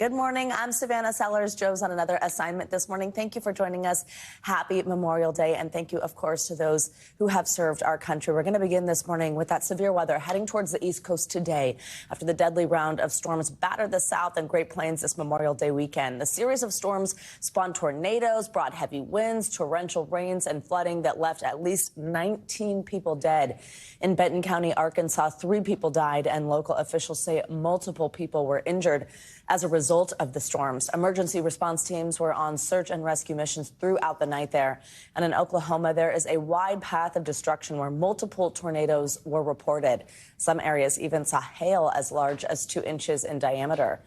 Good morning. I'm Savannah Sellers. Joe's on another assignment this morning. Thank you for joining us. Happy Memorial Day. And thank you, of course, to those who have served our country. We're going to begin this morning with that severe weather heading towards the East Coast today after the deadly round of storms battered the South and Great Plains this Memorial Day weekend. The series of storms spawned tornadoes, brought heavy winds, torrential rains, and flooding that left at least 19 people dead. In Benton County, Arkansas, 3 people died, and local officials say multiple people were injured as a result of the storms. Emergency response teams were on search and rescue missions throughout the night there. And in Oklahoma, there is a wide path of destruction where multiple tornadoes were reported. Some areas even saw hail as large as 2 inches in diameter.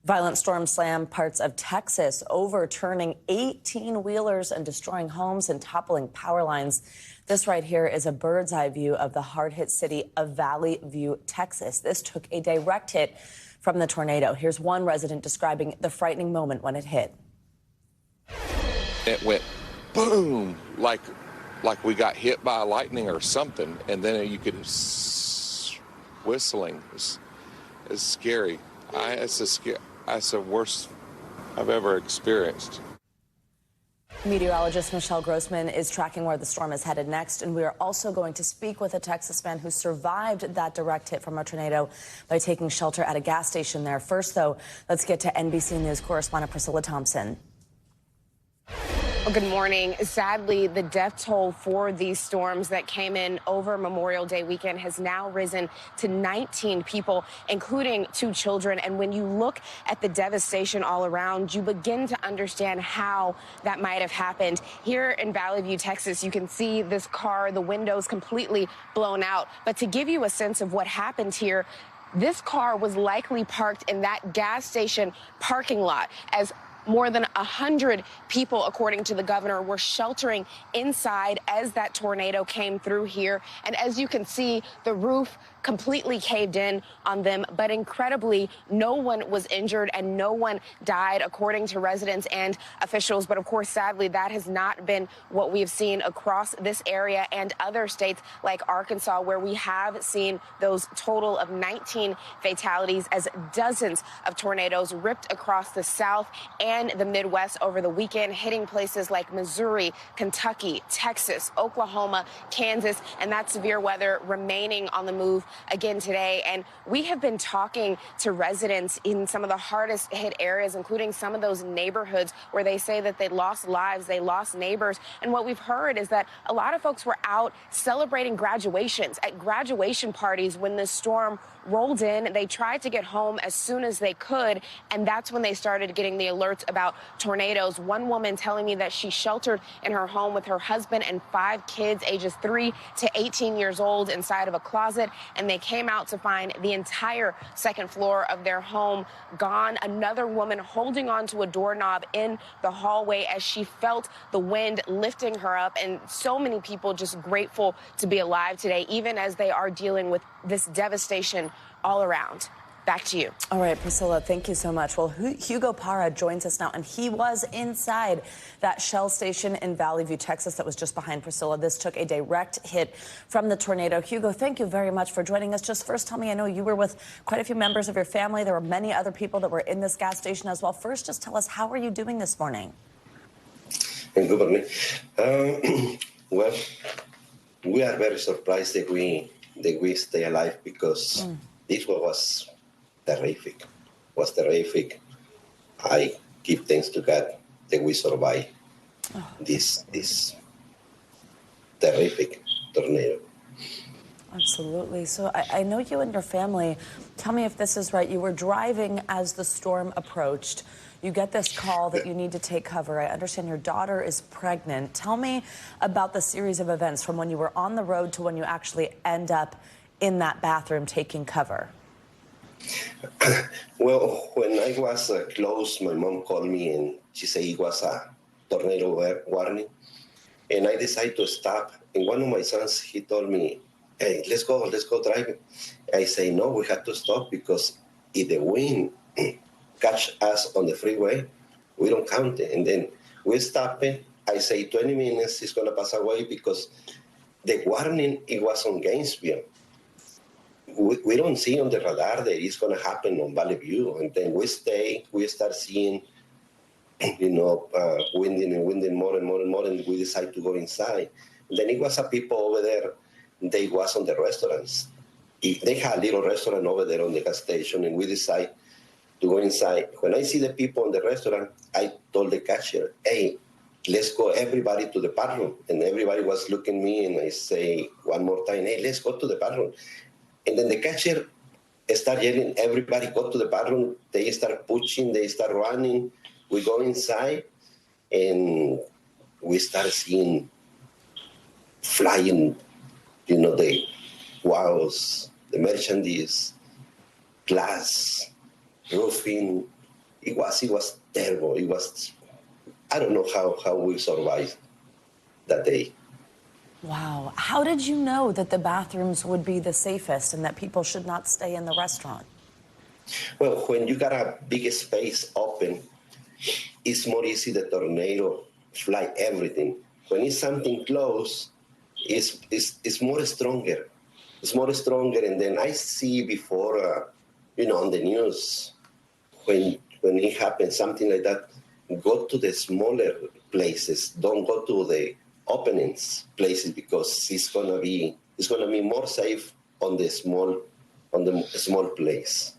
Violent storms slammed parts of Texas, overturning 18-wheelers and destroying homes and toppling power lines. This right here is a bird's eye view of the hard-hit city of Valley View, Texas. This took a direct hit from the tornado. Here's one resident describing the frightening moment when it hit. It went boom, like we got hit by lightning or something, and then you could whistling. It's scary. It's the worst I've ever experienced. Meteorologist Michelle Grossman is tracking where the storm is headed next, and we are also going to speak with a Texas man who survived that direct hit from a tornado by taking shelter at a gas station there. First, though, let's get to NBC News correspondent Priscilla Thompson. Well, good morning. Sadly, the death toll for these storms that came in over Memorial Day weekend has now risen to 19 people, including 2 children. And when you look at the devastation all around, you begin to understand how that might have happened. Here in Valley View, Texas, you can see this car, the windows completely blown out. But to give you a sense of what happened here, this car was likely parked in that gas station parking lot as more than 100 people, according to the governor, were sheltering inside as that tornado came through here. And as you can see, the roof completely caved in on them. But incredibly, no one was injured and no one died, according to residents and officials. But of course, sadly, that has not been what we have seen across this area and other states like Arkansas, where we have seen those total of 19 fatalities as dozens of tornadoes ripped across the South and the Midwest over the weekend, hitting places like Missouri, Kentucky, Texas, Oklahoma, Kansas, and that severe weather remaining on the move again today. And we have been talking to residents in some of the hardest hit areas, including some of those neighborhoods where they say that they lost lives, they lost neighbors. And what we've heard is that a lot of folks were out celebrating graduations at graduation parties when the storm rolled in. They tried to get home as soon as they could, and that's when they started getting the alerts about tornadoes. One woman telling me that she sheltered in her home with her husband and 5 kids, ages 3 to 18 years old, inside of a closet, and they came out to find the entire second floor of their home gone. Another woman holding on to a doorknob in the hallway as she felt the wind lifting her up, and so many people just grateful to be alive today, even as they are dealing with this devastation all around. Back to you. All right, Priscilla, thank you so much. Well, Hugo Parra joins us now, and he was inside that Shell station in Valley View, Texas, that was just behind Priscilla. This took a direct hit from the tornado. Hugo, thank you very much for joining us. Just first, tell me, I know you were with quite a few members of your family. There were many other people that were in this gas station as well. First, just tell us, how are you doing this morning? Good morning. Well, we are very surprised that we stay alive, because this was terrific. I give thanks to God that we survived this terrific tornado. Absolutely. So I know you and your family, tell me if this is right, you were driving as the storm approached. You get this call that you need to take cover. I understand your daughter is pregnant. Tell me about the series of events from when you were on the road to when you actually end up in that bathroom taking cover. Well, when I was close, my mom called me and she said it was a tornado warning. And I decided to stop. And one of my sons, he told me, hey, let's go driving. I say, no, we have to stop, because if the wind catch us on the freeway, we don't count it. And then we stop it. I say 20 minutes, it's going to pass away, because the warning, it was on Gainesville. we don't see on the radar that it's going to happen on Valley View. And then we start seeing, winding and winding more and more and more, and we decide to go inside. And then it was a people over there, they was on the restaurants. They had a little restaurant over there on the gas station, and we decide to go inside. When I see the people in the restaurant, I told the cashier, hey, let's go everybody to the bathroom. And everybody was looking at me, and I say one more time, hey, let's go to the bathroom. And then the cashier start yelling, everybody go to the bathroom. They start pushing, they start running. We go inside, and we start seeing flying, the walls, the merchandise, glass, roofing. It was terrible. I don't know how we survived that day. Wow. How did you know that the bathrooms would be the safest and that people should not stay in the restaurant? Well, when you got a big space open, it's more easy the tornado fly everything. When it's something close, it's more stronger. It's more stronger. And then I see before, on the news, when it happens, something like that, go to the smaller places. Don't go to the openings places, because it's gonna be more safe on the small place.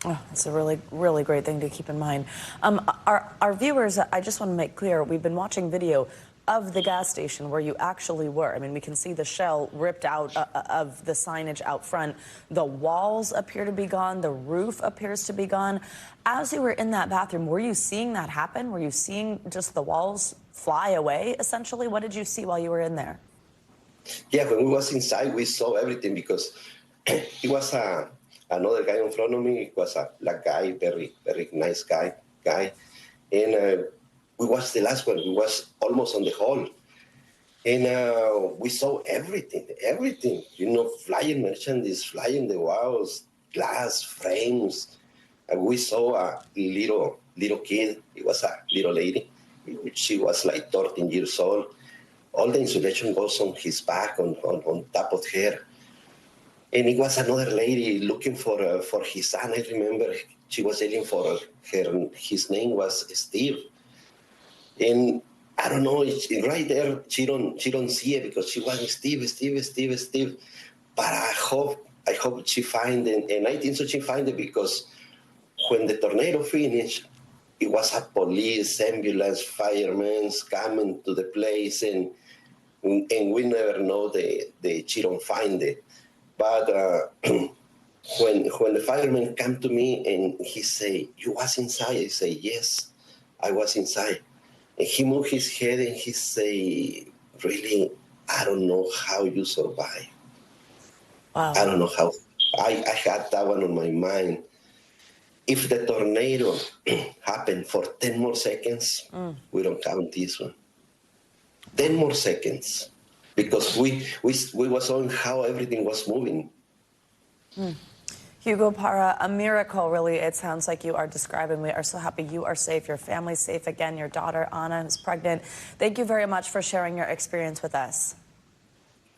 Oh, that's a really, really great thing to keep in mind. Our viewers, I just want to make clear, we've been watching video of the gas station where you actually were. I mean, we can see the shell ripped out of the signage out front. The walls appear to be gone. The roof appears to be gone. As you were in that bathroom, were you seeing that happen? Were you seeing just the walls fly away, essentially? What did you see while you were in there? Yeah, when we was inside, we saw everything, because it was another guy in front of me. It was a black guy, very, very nice guy. And we was the last one. We was almost on the hall. And we saw everything, flying merchandise, flying the walls, glass, frames. And we saw a little kid. It was a little lady. She was like 13 years old. All the insulation goes on his back, on top of her. And it was another lady looking for his son. I remember she was yelling for her. His name was Steve. And I don't know, right there, she don't see it, because she was Steve. But I hope she find it, and I think so she find it, because when the tornado finished, it was a police, ambulance, firemen coming to the place, and we never know she don't find it. But when the fireman came to me and he say, you was inside? I say, yes, I was inside. And he moved his head and he say, really, I don't know how you survive. Wow. I don't know how. I had that one on my mind. If the tornado happened for 10 more seconds, we don't count this one. 10 more seconds. Because we were showing how everything was moving. Hugo Parra, a miracle, really, it sounds like you are describing. We are so happy you are safe, your family's safe again, your daughter, Anna, is pregnant. Thank you very much for sharing your experience with us.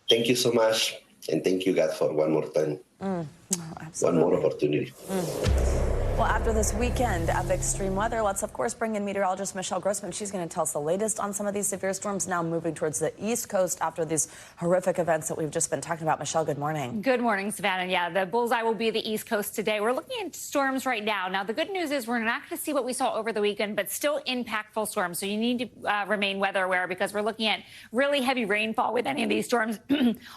Thank you so much, and thank you, God, for one more time. One more opportunity. Well, after this weekend of extreme weather, let's, of course, bring in meteorologist Michelle Grossman. She's going to tell us the latest on some of these severe storms now moving towards the East Coast after these horrific events that we've just been talking about. Michelle, good morning. Good morning, Savannah. Yeah, the bullseye will be the East Coast today. We're looking at storms right now. Now, the good news is we're not going to see what we saw over the weekend, but still impactful storms. So you need to remain weather aware, because we're looking at really heavy rainfall with any of these storms.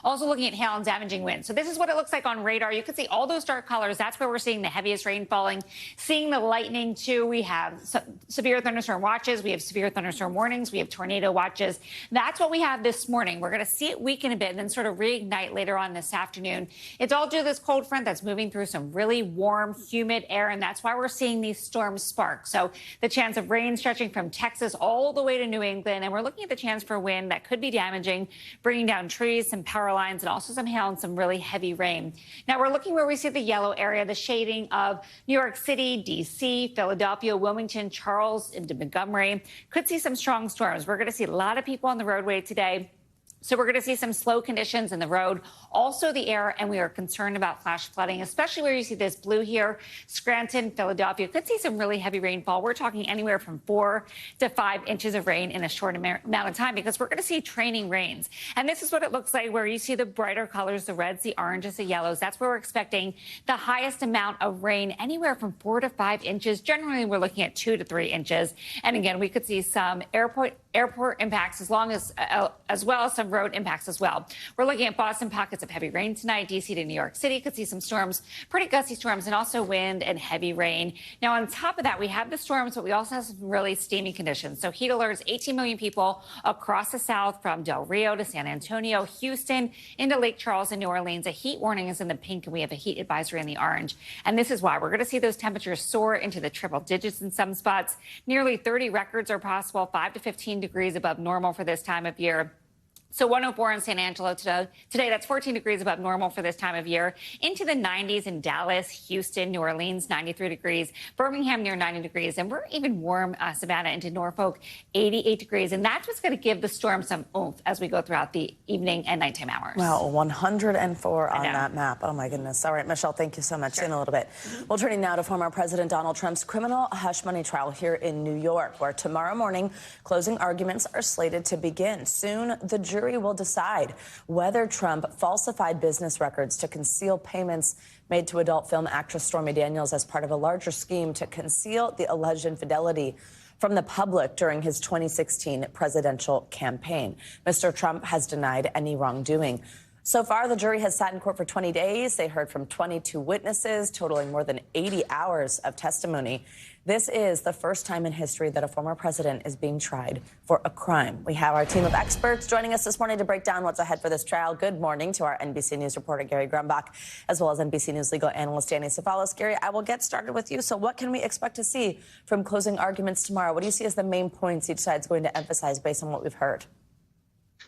Also looking at hail and damaging winds. So this is what it looks like on radar. You can see all those dark colors. That's where we're seeing the heaviest rain falling. Seeing the lightning, too. We have severe thunderstorm watches. We have severe thunderstorm warnings. We have tornado watches. That's what we have this morning. We're going to see it weaken a bit and then sort of reignite later on this afternoon. It's all due to this cold front that's moving through some really warm, humid air, and that's why we're seeing these storms spark. So the chance of rain stretching from Texas all the way to New England, and we're looking at the chance for wind that could be damaging, bringing down trees, some power lines, and also some hail and some really heavy rain. Now we're looking where we see the yellow area, the shading of New York City, D.C., Philadelphia, Wilmington, Charles, into Montgomery. Could see some strong storms. We're going to see a lot of people on the roadway today. So we're going to see some slow conditions in the road, also the air, and we are concerned about flash flooding, especially where you see this blue here. Scranton, Philadelphia could see some really heavy rainfall. We're talking anywhere from 4 to 5 inches of rain in a short amount of time because we're going to see training rains. And this is what it looks like where you see the brighter colors, the reds, the oranges, the yellows. That's where we're expecting the highest amount of rain, anywhere from 4 to 5 inches. Generally, we're looking at 2 to 3 inches. And again, we could see some airport impacts as well as some road impacts as well. We're looking at Boston, pockets of heavy rain tonight. D.C. to New York City could see some storms, pretty gusty storms, and also wind and heavy rain. Now, on top of that, we have the storms, but we also have some really steamy conditions. So heat alerts, 18 million people across the South from Del Rio to San Antonio, Houston, into Lake Charles and New Orleans. A heat warning is in the pink, and we have a heat advisory in the orange. And this is why we're going to see those temperatures soar into the triple digits in some spots. Nearly 30 records are possible, 5 to 15 degrees above normal for this time of year. So 104 in San Angelo today, that's 14 degrees above normal for this time of year. Into the 90s in Dallas, Houston, New Orleans, 93 degrees. Birmingham near 90 degrees. And we're even warm, Savannah, into Norfolk, 88 degrees. And that's what's going to give the storm some oomph as we go throughout the evening and nighttime hours. Wow, 104 on that map. Oh, my goodness. All right, Michelle, thank you so much. Sure. In a little bit. Well, turning now to former President Donald Trump's criminal hush money trial here in New York, where tomorrow morning closing arguments are slated to begin. Soon, the jury will decide whether Trump falsified business records to conceal payments made to adult film actress Stormy Daniels as part of a larger scheme to conceal the alleged infidelity from the public during his 2016 presidential campaign. Mr. Trump has denied any wrongdoing. So far, the jury has sat in court for 20 days. They heard from 22 witnesses, totaling more than 80 hours of testimony. This is the first time in history that a former president is being tried for a crime. We have our team of experts joining us this morning to break down what's ahead for this trial. Good morning to our NBC News reporter, Gary Grumbach, as well as NBC News legal analyst, Danny Cefalos. Gary, I will get started with you. So what can we expect to see from closing arguments tomorrow? What do you see as the main points each side is going to emphasize based on what we've heard?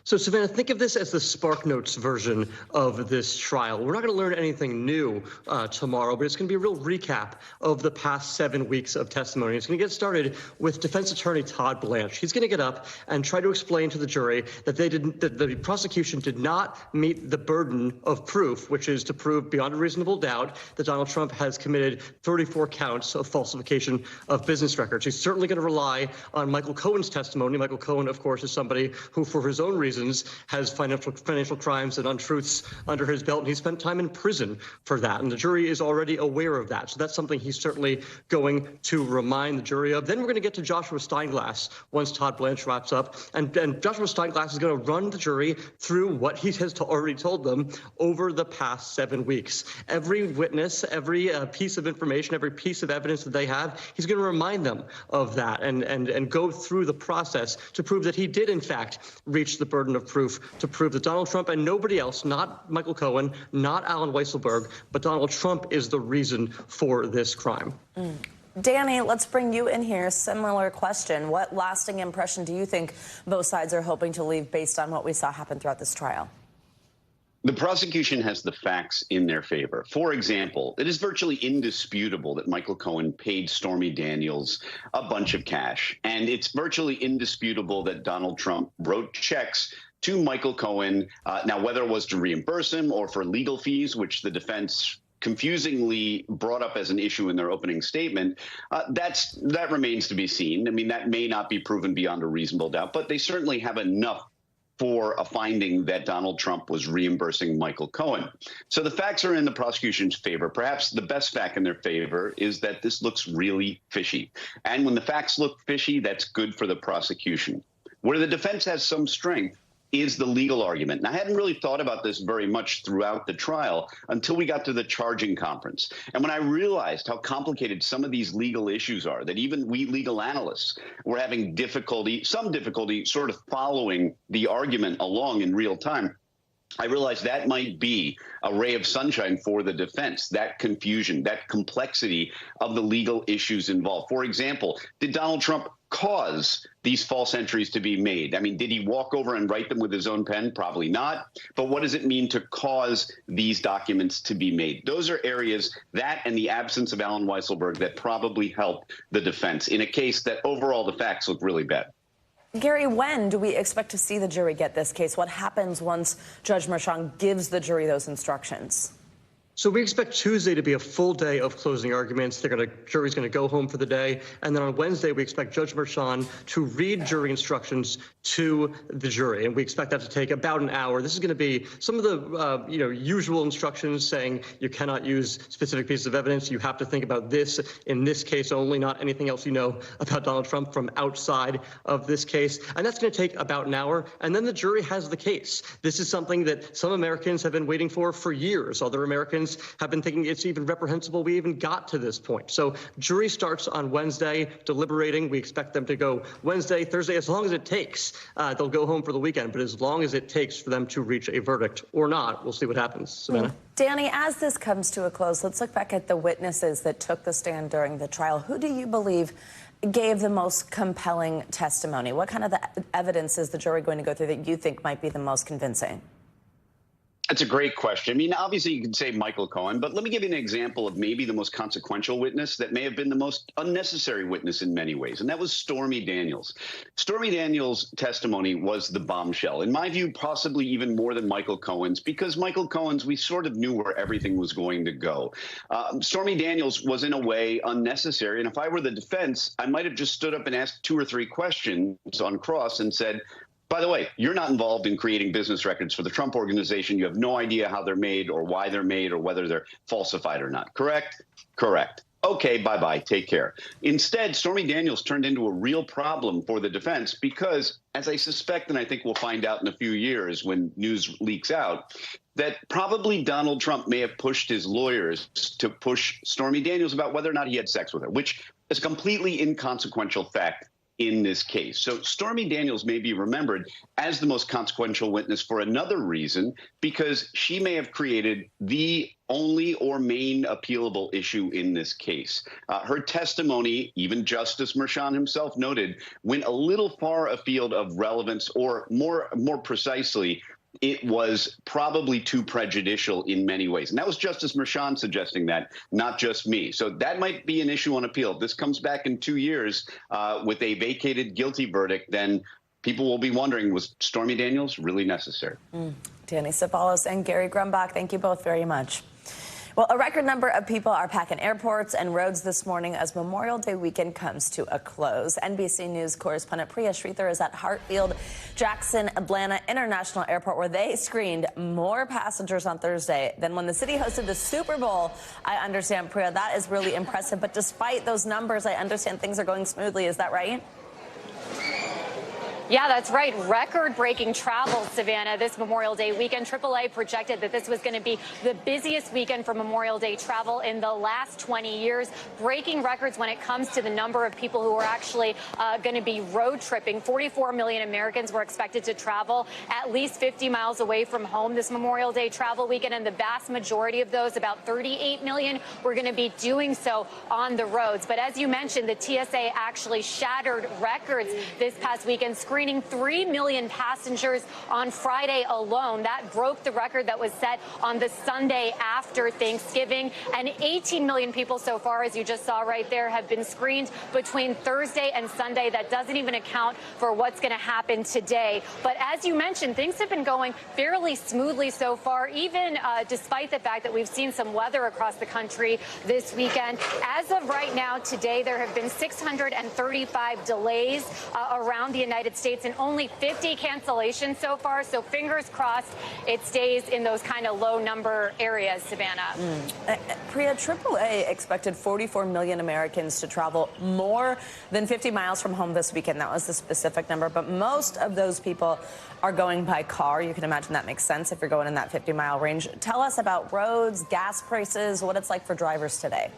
So, Savannah, think of this as the SparkNotes version of this trial. We're not going to learn anything new tomorrow, but it's going to be a real recap of the past 7 weeks of testimony. It's going to get started with defense attorney Todd Blanche. He's going to get up and try to explain to the jury that the prosecution did not meet the burden of proof, which is to prove beyond a reasonable doubt that Donald Trump has committed 34 counts of falsification of business records. He's certainly going to rely on Michael Cohen's testimony. Michael Cohen, of course, is somebody who, for his own reasons, has financial crimes and untruths under his belt, and he spent time in prison for that. And the jury is already aware of that. So that's something he's certainly going to remind the jury of. Then we're going to get to Joshua Steinglass once Todd Blanche wraps up. And Joshua Steinglass is going to run the jury through what he has already told them over the past 7 weeks. Every witness, every piece of information, every piece of evidence that they have, he's going to remind them of that and go through the process to prove that he did, in fact, reach the burden of proof to prove that Donald Trump and nobody else, not Michael Cohen, not Alan Weisselberg, but Donald Trump is the reason for this crime. Danny, let's bring you in here. Similar question. What lasting impression do you think both sides are hoping to leave based on what we saw happen throughout this trial? The prosecution has the facts in their favor. For example, it is virtually indisputable that Michael Cohen paid Stormy Daniels a bunch of cash. And it's virtually indisputable that Donald Trump wrote checks to Michael Cohen, now whether it was to reimburse him or for legal fees, which the defense confusingly brought up as an issue in their opening statement, that remains to be seen. I mean, that may not be proven beyond a reasonable doubt, but they certainly have enough for a finding that Donald Trump was reimbursing Michael Cohen. So the facts are in the prosecution's favor. Perhaps the best fact in their favor is that this looks really fishy. And when the facts look fishy, that's good for the prosecution. Where the defense has some strength is the legal argument. And I hadn't really thought about this very much throughout the trial until we got to the charging conference. And when I realized how complicated some of these legal issues are, that even we legal analysts were having some difficulty sort of following the argument along in real time, I realized that might be a ray of sunshine for the defense, that confusion, that complexity of the legal issues involved. For example, did Donald Trump cause these false entries to be made? I mean, did he walk over and write them with his own pen? Probably not. But what does it mean to cause these documents to be made? Those are areas, that and the absence of Alan Weisselberg, that probably helped the defense in a case that overall the facts look really bad. Gary, when do we expect to see the jury get this case? What happens once Judge Merchan gives the jury those instructions? So we expect Tuesday to be a full day of closing arguments. Jury's going to go home for the day. And then on Wednesday, we expect Judge Merchan to read jury instructions to the jury. And we expect that to take about an hour. This is going to be some of the usual instructions saying you cannot use specific pieces of evidence. You have to think about this in this case only, not anything else you know about Donald Trump from outside of this case. And that's going to take about an hour. And then the jury has the case. This is something that some Americans have been waiting for years. Other Americans have been thinking it's even reprehensible we even got to this point. So jury starts on Wednesday, deliberating. We expect them to go Wednesday, Thursday, as long as it takes. They'll go home for the weekend, but as long as it takes for them to reach a verdict or not, we'll see what happens. Savannah? Danny, as this comes to a close, let's look back at the witnesses that took the stand during the trial. Who do you believe gave the most compelling testimony? What kind of evidence is the jury going to go through that you think might be the most convincing? That's a great question. I mean, obviously, you can say Michael Cohen, but let me give you an example of maybe the most consequential witness that may have been the most unnecessary witness in many ways, and that was Stormy Daniels. Stormy Daniels' testimony was the bombshell. In my view, possibly even more than Michael Cohen's, because Michael Cohen's, we sort of knew where everything was going to go. Stormy Daniels was, in a way, unnecessary, and if I were the defense, I might have just stood up and asked 2 or 3 questions on cross and said, by the way, you're not involved in creating business records for the Trump organization. You have no idea how they're made or why they're made or whether they're falsified or not. Correct? Correct. Okay, bye-bye. Take care. Instead, Stormy Daniels turned into a real problem for the defense because, as I suspect, and I think we'll find out in a few years when news leaks out, that probably Donald Trump may have pushed his lawyers to push Stormy Daniels about whether or not he had sex with her, which is a completely inconsequential fact in this case. So Stormy Daniels may be remembered as the most consequential witness for another reason, because she may have created the only or main appealable issue in this case. Her testimony, even Justice Merchan himself noted, went a little far afield of relevance, or more precisely, it was probably too prejudicial in many ways. And that was Justice Merchan suggesting that, not just me. So that might be an issue on appeal. If this comes back in 2 years with a vacated guilty verdict, then people will be wondering, was Stormy Daniels really necessary? Danny Ceballos and Gary Grumbach, thank you both very much. Well, a record number of people are packing airports and roads this morning as Memorial Day weekend comes to a close. NBC News correspondent Priya Sridhar is at Hartfield Jackson Atlanta International Airport, where they screened more passengers on Thursday than when the city hosted the Super Bowl. I understand, Priya, that is really impressive. But despite those numbers, I understand things are going smoothly. Is that right? Yeah, that's right. Record-breaking travel, Savannah, this Memorial Day weekend. AAA projected that this was going to be the busiest weekend for Memorial Day travel in the last 20 years, breaking records when it comes to the number of people who are actually going to be road tripping. 44 million Americans were expected to travel at least 50 miles away from home this Memorial Day travel weekend, and the vast majority of those, about 38 million, were going to be doing so on the roads. But as you mentioned, the TSA actually shattered records this past weekend, screening 3 million passengers on Friday alone. That broke the record that was set on the Sunday after Thanksgiving. And 18 million people so far, as you just saw right there, have been screened between Thursday and Sunday. That doesn't even account for what's going to happen today. But as you mentioned, things have been going fairly smoothly so far, even despite the fact that we've seen some weather across the country this weekend. As of right now, today, there have been 635 delays around the United States and only 50 cancellations so far. So fingers crossed it stays in those kind of low number areas, Savannah. Priya, AAA expected 44 million Americans to travel more than 50 miles from home this weekend. That was the specific number. But most of those people are going by car. You can imagine that makes sense if you're going in that 50-mile range. Tell us about roads, gas prices, what it's like for drivers today.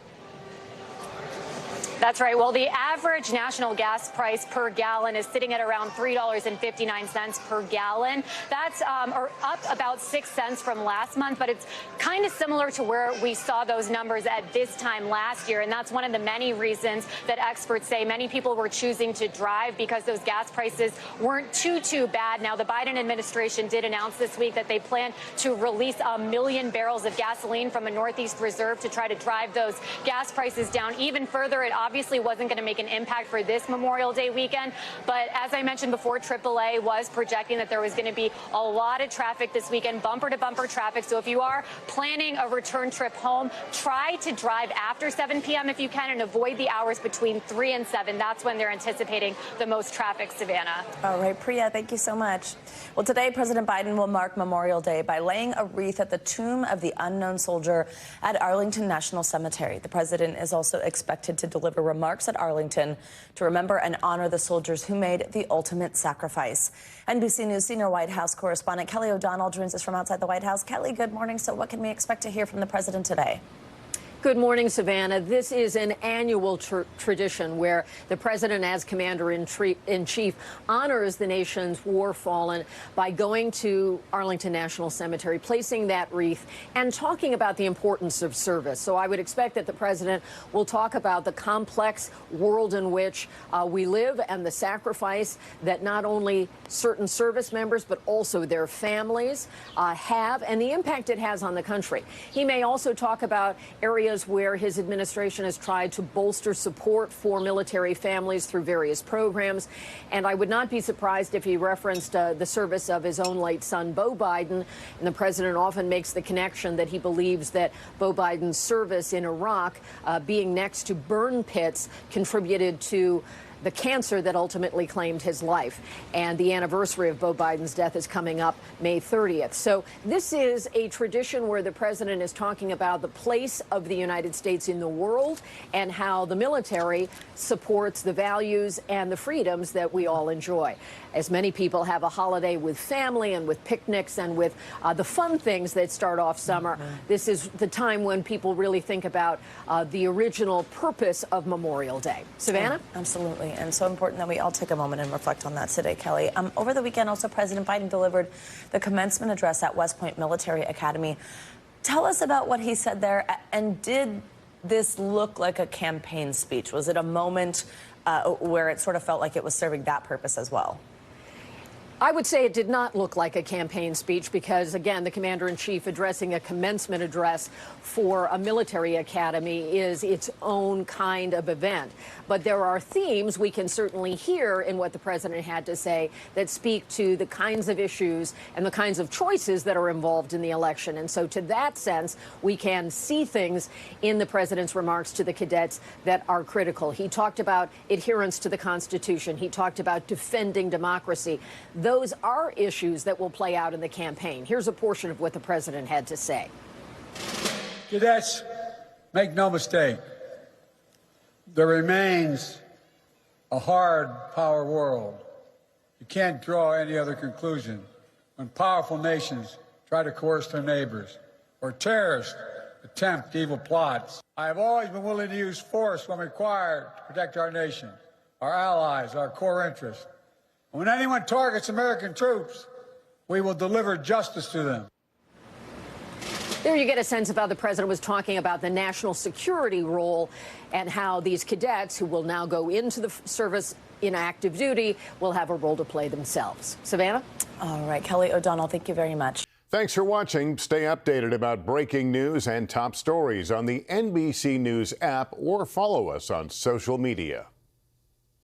That's right. Well, the average national gas price per gallon is sitting at around $3.59 per gallon. That's up about 6 cents from last month, but it's kind of similar to where we saw those numbers at this time last year. And that's one of the many reasons that experts say many people were choosing to drive, because those gas prices weren't too bad. Now, the Biden administration did announce this week that they plan to release 1 million barrels of gasoline from a Northeast reserve to try to drive those gas prices down even further. It obviously obviously wasn't going to make an impact for this Memorial Day weekend. But as I mentioned before, AAA was projecting that there was going to be a lot of traffic this weekend, bumper to bumper traffic. So if you are planning a return trip home, try to drive after 7 p.m. if you can and avoid the hours between 3 and 7. That's when they're anticipating the most traffic, Savannah. All right, Priya, thank you so much. Well, today, President Biden will mark Memorial Day by laying a wreath at the tomb of the unknown soldier at Arlington National Cemetery. The president is also expected to deliver remarks at Arlington to remember and honor the soldiers who made the ultimate sacrifice. NBC News senior White House correspondent Kelly O'Donnell joins us from outside the White House. Kelly, good morning. So what can we expect to hear from the president today? Good morning, Savannah. This is an annual tradition where the president, as commander-in-chief, honors the nation's war fallen by going to Arlington National Cemetery, placing that wreath, and talking about the importance of service. So I would expect that the president will talk about the complex world in which we live and the sacrifice that not only certain service members but also their families have, and the impact it has on the country. He may also talk about areas where his administration has tried to bolster support for military families through various programs. And I would not be surprised if he referenced the service of his own late son, Beau Biden. And the president often makes the connection that he believes that Beau Biden's service in Iraq, being next to burn pits, contributed to the cancer that ultimately claimed his life. And the anniversary of Beau Biden's death is coming up May 30th. So this is a tradition where the president is talking about the place of the United States in the world and how the military supports the values and the freedoms that we all enjoy. As many people have a holiday with family and with picnics and with the fun things that start off summer, this is the time when people really think about the original purpose of Memorial Day. Savannah? Absolutely. And so important that we all take a moment and reflect on that today, Kelly. Over the weekend, also, President Biden delivered the commencement address at West Point Military Academy. Tell us about what he said there. And did this look like a campaign speech? Was it a moment where it sort of felt like it was serving that purpose as well? I would say it did not look like a campaign speech because, again, the commander-in-chief addressing a commencement address for a military academy is its own kind of event. But there are themes we can certainly hear in what the president had to say that speak to the kinds of issues and the kinds of choices that are involved in the election. And so to that sense, we can see things in the president's remarks to the cadets that are critical. He talked about adherence to the Constitution. He talked about defending democracy. Those are issues that will play out in the campaign. Here's a portion of what the president had to say. Cadets, make no mistake. There remains a hard power world. You can't draw any other conclusion when powerful nations try to coerce their neighbors or terrorists attempt evil plots. I have always been willing to use force when required to protect our nation, our allies, our core interests. When anyone targets American troops, we will deliver justice to them. There you get a sense of how the president was talking about the national security role and how these cadets who will now go into the service in active duty will have a role to play themselves. Savannah? All right, Kelly O'Donnell, thank you very much. Thanks for watching. Stay updated about breaking news and top stories on the NBC News app or follow us on social media.